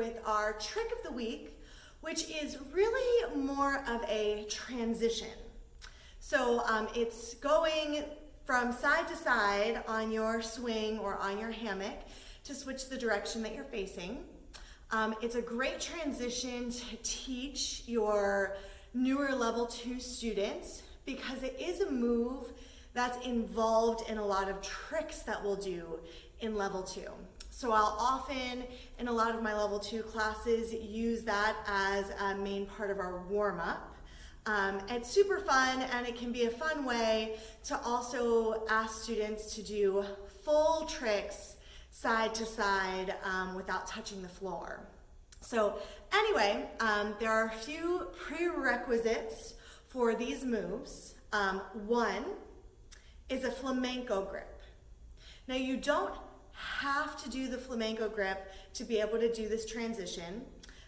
with our trick of the week, which is really more of a transition. So it's going from side to side on your swing or on your hammock to switch the direction that you're facing. It's a great transition to teach your newer level 2 students because it is a move that's involved in a lot of tricks that we'll do in level 2. So I'll often, in a lot of my level 2 classes, use that as a main part of our warm-up. It's super fun, and it can be a fun way to also ask students to do full tricks side to side without touching the floor. So anyway, there are a few prerequisites for these moves. One is a flamenco grip. Now you don't have to do the flamenco grip to be able to do this transition.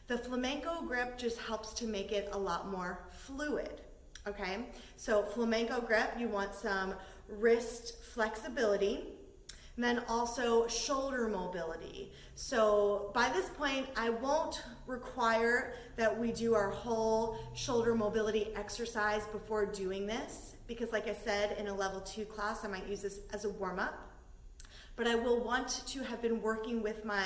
The flamenco grip just helps to make it a lot more fluid, okay? So flamenco grip, you want some wrist flexibility, and then also shoulder mobility. So by this point, I won't require that we do our whole shoulder mobility exercise before doing this, because like I said, in a level 2 class, I might use this as a warm-up. But I will want to have been working with my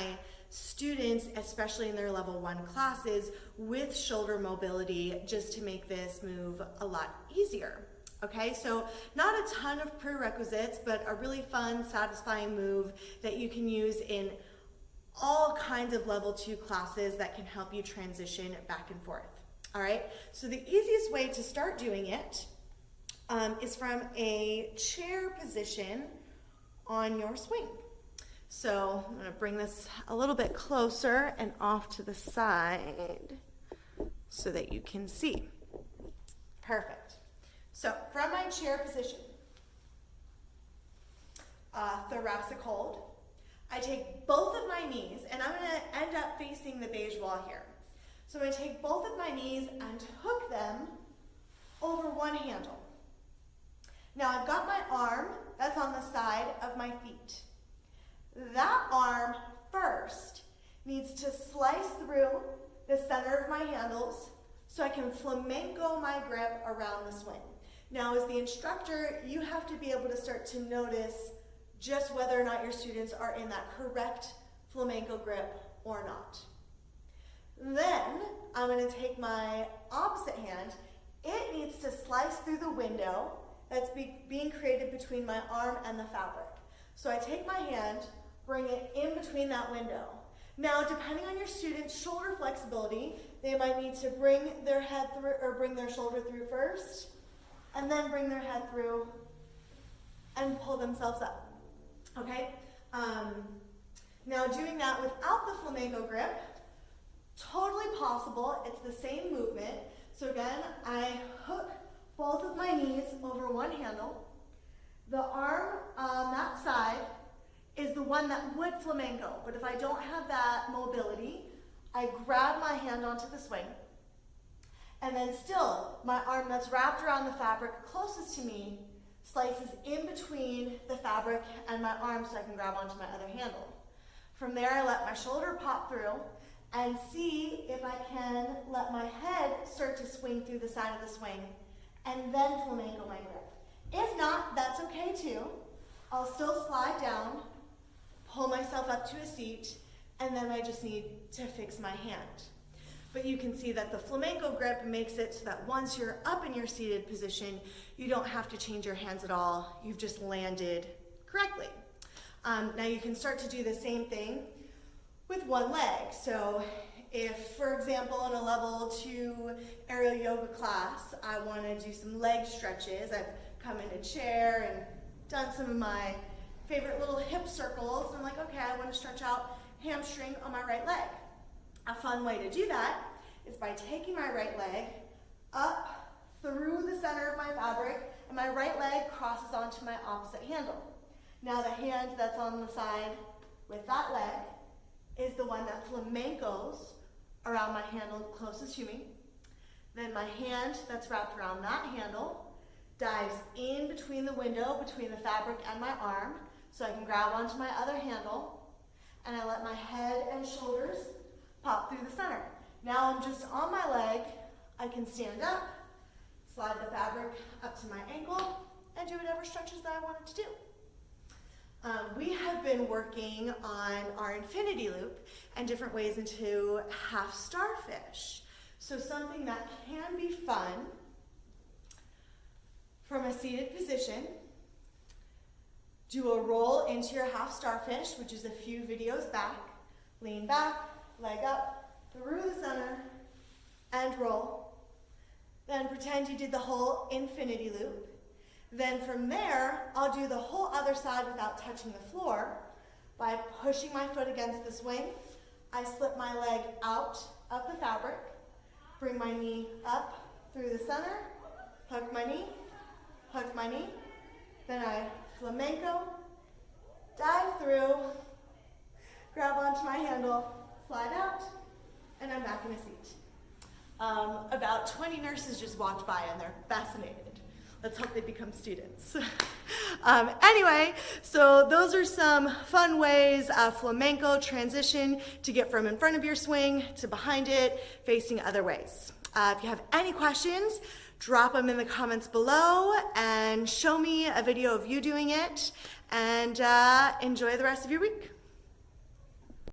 students, especially in their level 1 classes, with shoulder mobility just to make this move a lot easier. Okay, so not a ton of prerequisites, but a really fun, satisfying move that you can use in all kinds of level 2 classes that can help you transition back and forth. All right, so the easiest way to start doing it is from a chair position on your swing. So I'm gonna bring this a little bit closer and off to the side so that you can see. Perfect. So from my chair position, thoracic hold, I take both of my knees, and I'm gonna end up facing the beige wall here. So I'm gonna take both of my knees and hook them over one handle. Now I've got my arm that's on the side of my feet. That arm first needs to slice through the center of my handles so I can flamenco my grip around the swing. Now as the instructor, you have to be able to start to notice just whether or not your students are in that correct flamenco grip or not. Then I'm going to take my opposite hand. It needs to slice through the window that's being created between my arm and the fabric. So I take my hand, bring it in between that window. Now, depending on your student's shoulder flexibility, they might need to bring their head through or bring their shoulder through first, and then bring their head through and pull themselves up, okay? Now doing that without the flamenco grip, totally possible. It's the same movement. So again, I hook both of my knees over one handle. The arm on that side is the one that would flamenco, but if I don't have that mobility, I grab my hand onto the swing, and then still, my arm that's wrapped around the fabric closest to me slices in between the fabric and my arm so I can grab onto my other handle. From there, I let my shoulder pop through and see if I can let my head start to swing through the side of the swing, and then flamenco my grip. If not, that's okay too. I'll still slide down, pull myself up to a seat, and then I just need to fix my hand. But you can see that the flamenco grip makes it so that once you're up in your seated position, you don't have to change your hands at all. You've just landed correctly. Now you can start to do the same thing with one leg. So if, for example, in a level 2 aerial yoga class, I want to do some leg stretches, I've come in a chair and done some of my favorite little hip circles. I'm like, okay, I want to stretch out hamstring on my right leg. A fun way to do that is by taking my right leg up through the center of my fabric, and my right leg crosses onto my opposite handle. Now the hand that's on the side with that leg is the one that flamencos around my handle closest to me. Then my hand that's wrapped around that handle dives in between the window, between the fabric and my arm, so I can grab onto my other handle, and I let my head and shoulders pop through the center. Now I'm just on my leg. I can stand up, slide the fabric up to my ankle, and do whatever stretches that I wanted to do. We have been working on our infinity loop and different ways into half starfish. So something that can be fun from a seated position. Do a roll into your half starfish, which is a few videos back. Lean back, leg up, through the center, and roll. Then pretend you did the whole infinity loop. Then from there, I'll do the whole other side without touching the floor by pushing my foot against the swing. I slip my leg out of the fabric, bring my knee up through the center, hook my knee, then I flamenco, dive through, grab onto my handle, slide out, and I'm back in a seat. About 20 nurses just walked by and they're fascinated. Let's hope they become students. Anyway, so those are some fun ways flamenco transition to get from in front of your swing to behind it, facing other ways. If you have any questions, drop them in the comments below and show me a video of you doing it, and enjoy the rest of your week.